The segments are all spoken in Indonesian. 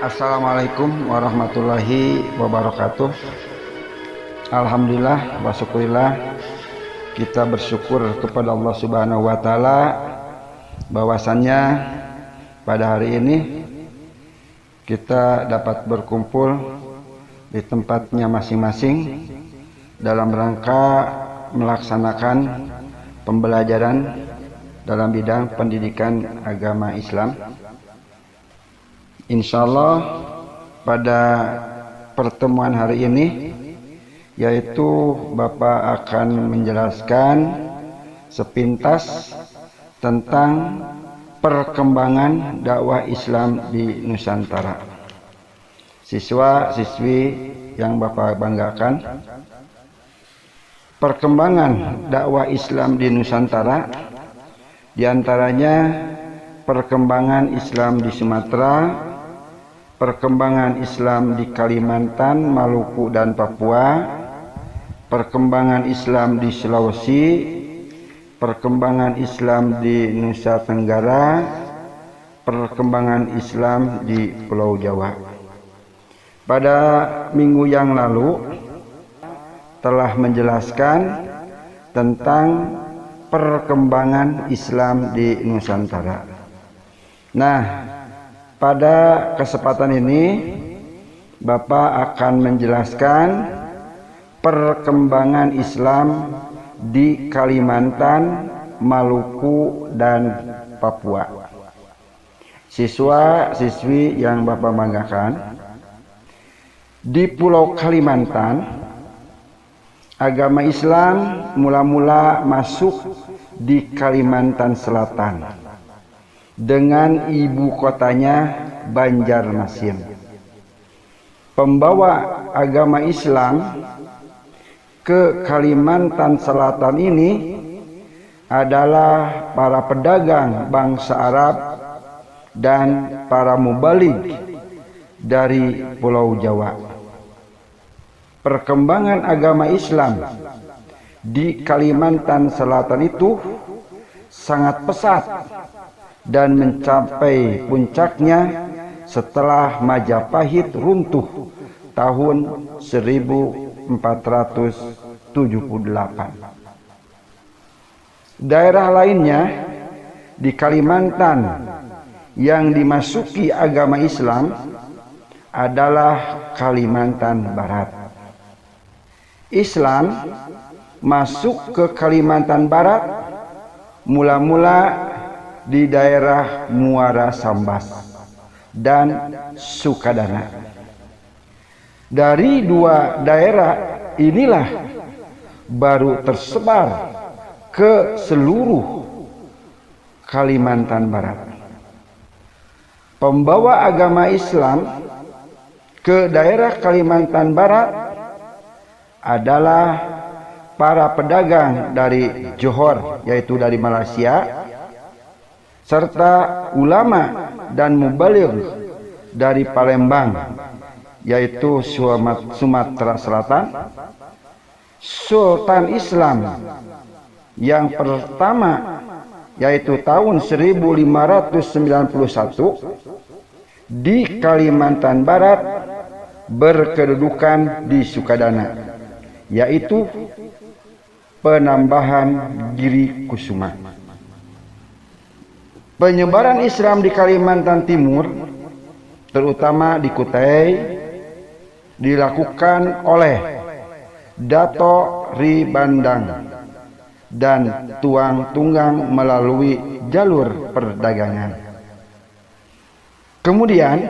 Assalamualaikum warahmatullahi wabarakatuh. Alhamdulillah wa syukurillah, kita bersyukur kepada Allah Subhanahu wa taala bahwasannya pada hari ini kita dapat berkumpul di tempatnya masing-masing dalam rangka melaksanakan pembelajaran dalam bidang pendidikan agama Islam. Insyaallah pada pertemuan hari ini yaitu Bapak akan menjelaskan sepintas tentang perkembangan dakwah Islam di Nusantara. Siswa-siswi yang Bapak banggakan, perkembangan dakwah Islam di Nusantara diantaranya perkembangan Islam di Sumatera, perkembangan Islam di Kalimantan, Maluku dan Papua, perkembangan Islam di Sulawesi, perkembangan Islam di Nusa Tenggara, perkembangan Islam di Pulau Jawa. Pada minggu yang lalu telah menjelaskan tentang perkembangan Islam di Nusantara. Nah, pada kesempatan ini Bapak akan menjelaskan perkembangan Islam di Kalimantan, Maluku dan Papua. Siswa-siswi yang Bapak banggakan, di Pulau Kalimantan agama Islam mula-mula masuk di Kalimantan Selatan dengan ibu kotanya Banjarmasin. Pembawa agama Islam ke Kalimantan Selatan ini adalah para pedagang bangsa Arab dan para mubaligh dari Pulau Jawa. Perkembangan agama Islam di Kalimantan Selatan itu sangat pesat dan mencapai puncaknya setelah Majapahit runtuh tahun 1478. Daerah lainnya di Kalimantan yang dimasuki agama Islam adalah Kalimantan Barat. Islam masuk ke Kalimantan Barat mula-mula di daerah Muara Sambas dan Sukadana. Dari dua daerah inilah baru tersebar ke seluruh Kalimantan Barat. Pembawa agama Islam ke daerah Kalimantan Barat adalah para pedagang dari Johor, yaitu dari Malaysia, serta ulama dan mubaligh dari Palembang, yaitu Sumatera Selatan. Sultan Islam yang pertama, yaitu tahun 1591 di Kalimantan Barat, berkedudukan di Sukadana, yaitu Penambahan Giri Kusuma. Penyebaran Islam di Kalimantan Timur, terutama di Kutai, dilakukan oleh Dato Ri Bandang dan Tuang Tunggang melalui jalur perdagangan. Kemudian,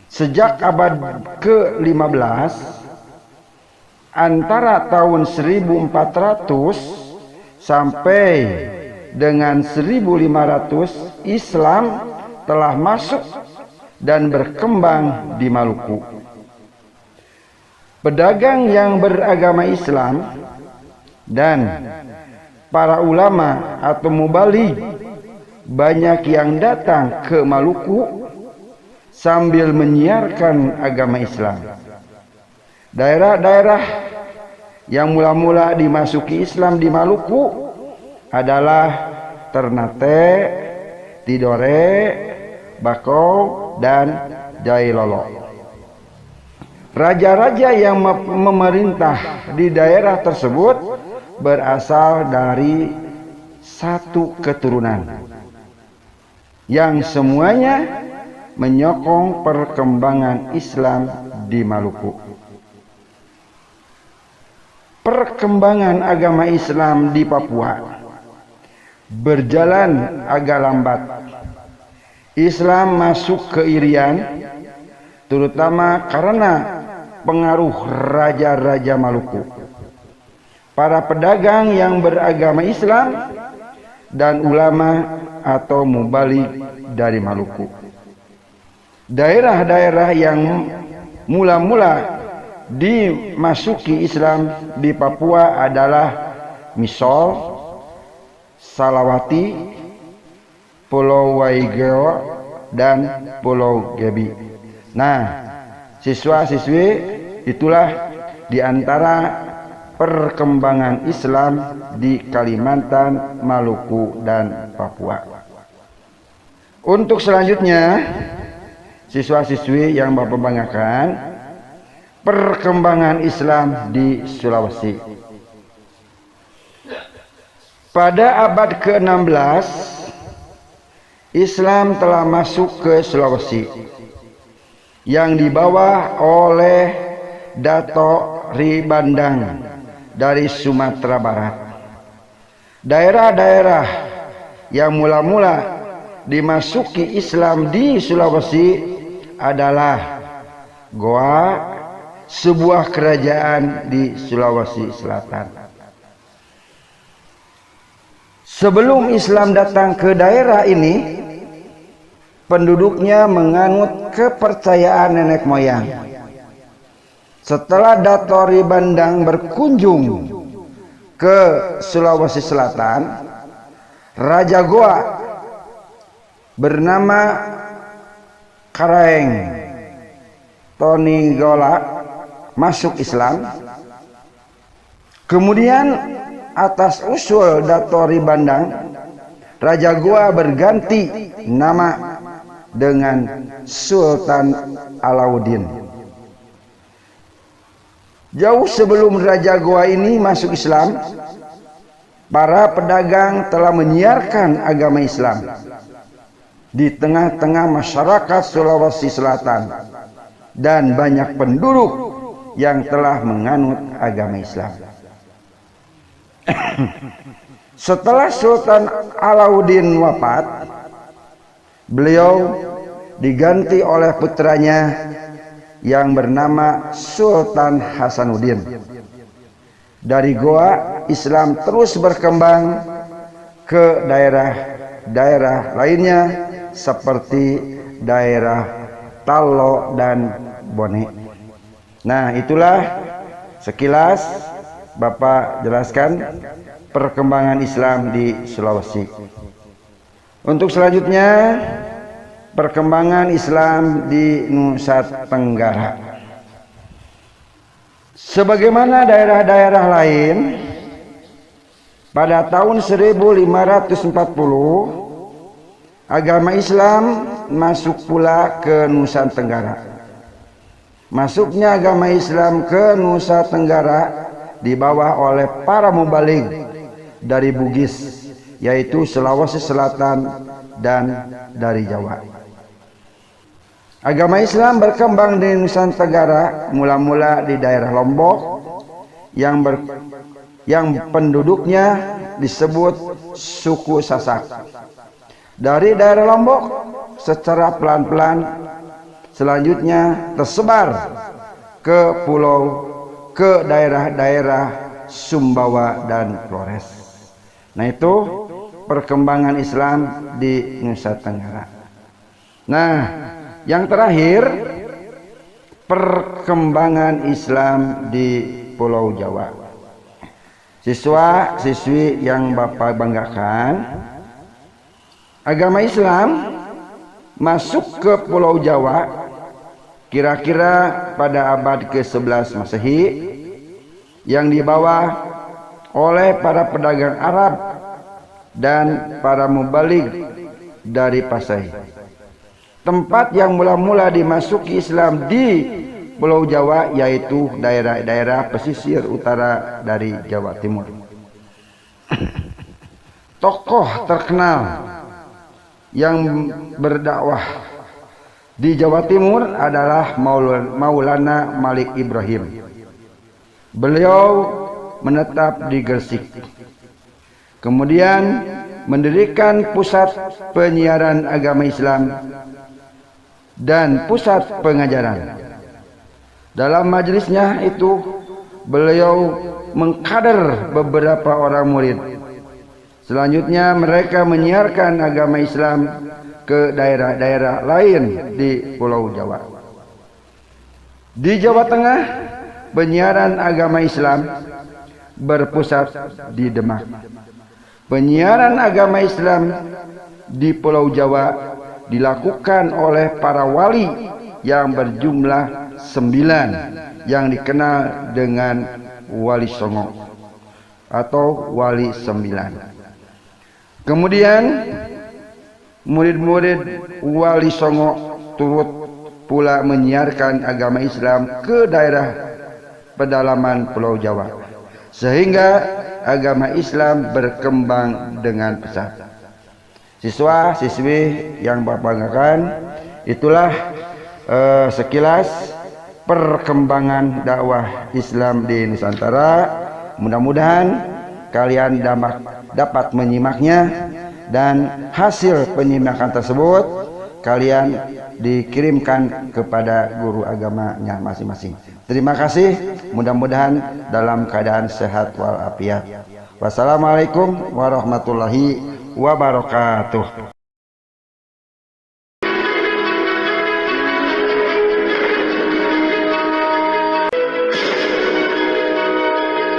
sejak abad ke-15, antara tahun 1400 sampai dengan 1500, Islam telah masuk dan berkembang di Maluku. Pedagang yang beragama Islam dan para ulama atau mubaligh banyak yang datang ke Maluku sambil menyiarkan agama Islam. Daerah-daerah yang mula-mula dimasuki Islam di Maluku adalah Ternate, Tidore, Bakau, dan Jailolo. Raja-raja yang memerintah di daerah tersebut berasal dari satu keturunan yang semuanya menyokong perkembangan Islam di Maluku. Perkembangan agama Islam di Papua berjalan agak lambat. Islam masuk ke Irian terutama karena pengaruh raja-raja Maluku, para pedagang yang beragama Islam, dan ulama atau mubalik dari Maluku. Daerah-daerah yang mula-mula dimasuki Islam di Papua adalah Misol, Salawati, Pulau Waigeo, dan Pulau Gebi. Nah, siswa-siswi, itulah di antara perkembangan Islam di Kalimantan, Maluku, dan Papua. Untuk selanjutnya, siswa-siswi yang Bapak banggakan, perkembangan Islam di Sulawesi. Pada abad ke-16, Islam telah masuk ke Sulawesi yang dibawa oleh Dato Ribandang dari Sumatera Barat. Daerah-daerah yang mula-mula dimasuki Islam di Sulawesi adalah Goa, sebuah kerajaan di Sulawesi Selatan. Sebelum Islam datang ke daerah ini, penduduknya menganut kepercayaan nenek moyang. Setelah Dato Ribandang berkunjung ke Sulawesi Selatan, Raja Goa bernama Karaeng Tonigola masuk Islam. Kemudian atas usul Dato Ribandang, Raja Goa berganti nama dengan Sultan Alauddin. Jauh sebelum Raja Goa ini masuk Islam, para pedagang telah menyiarkan agama Islam di tengah-tengah masyarakat Sulawesi Selatan, dan banyak penduduk yang telah menganut agama Islam. Setelah Sultan Alauddin wafat, beliau diganti oleh putranya yang bernama Sultan Hasanuddin. Dari Goa, Islam terus berkembang ke daerah-daerah lainnya seperti daerah Tallo dan Bone. Nah, itulah sekilas Bapak jelaskan perkembangan Islam di Sulawesi. Untuk selanjutnya, perkembangan Islam di Nusa Tenggara. Sebagaimana daerah-daerah lain, pada tahun 1540 agama Islam masuk pula ke Nusa Tenggara. Masuknya agama Islam ke Nusa Tenggara dibawa oleh para mubalik dari Bugis, yaitu Sulawesi Selatan dan dari Jawa. Agama Islam berkembang di Nusa Tenggara mula-mula di daerah Lombok yang penduduknya disebut suku Sasak. Dari daerah Lombok secara pelan-pelan selanjutnya tersebar ke daerah-daerah Sumbawa dan Flores. Nah, itu perkembangan Islam di Nusa Tenggara. Nah, yang terakhir, perkembangan Islam di Pulau Jawa. Siswa-siswi yang Bapak banggakan, agama Islam masuk ke Pulau Jawa kira-kira pada abad ke-11 Masehi, yang dibawa oleh para pedagang Arab dan para mubalik dari Pasai. tempat yang mula-mula dimasuki Islam di Pulau Jawa yaitu daerah-daerah pesisir utara dari Jawa Timur. Tokoh terkenal yang berdakwah di Jawa Timur adalah Maulana Malik Ibrahim. Beliau menetap di Gresik. Kemudian mendirikan pusat penyiaran agama Islam dan pusat pengajaran. Dalam majelisnya itu beliau mengkader beberapa orang murid. Selanjutnya mereka menyiarkan agama Islam ke daerah-daerah lain di Pulau Jawa. Di Jawa Tengah, penyiaran agama Islam berpusat di Demak. Penyiaran agama Islam di Pulau Jawa dilakukan oleh para wali yang berjumlah 9 yang dikenal dengan Wali Songo atau Wali 9. Kemudian murid-murid Wali Songo turut pula menyiarkan agama Islam ke daerah pedalaman Pulau Jawa, sehingga agama Islam berkembang dengan pesat. Siswa-siswi yang berbanggakan, itulah sekilas perkembangan dakwah Islam di Nusantara. Mudah-mudahan kalian dapat menyimaknya, dan hasil penyimakan tersebut kalian dikirimkan kepada guru agamanya masing-masing. Terima kasih, mudah-mudahan dalam keadaan sehat walafiat. Wassalamualaikum warahmatullahi wabarakatuh.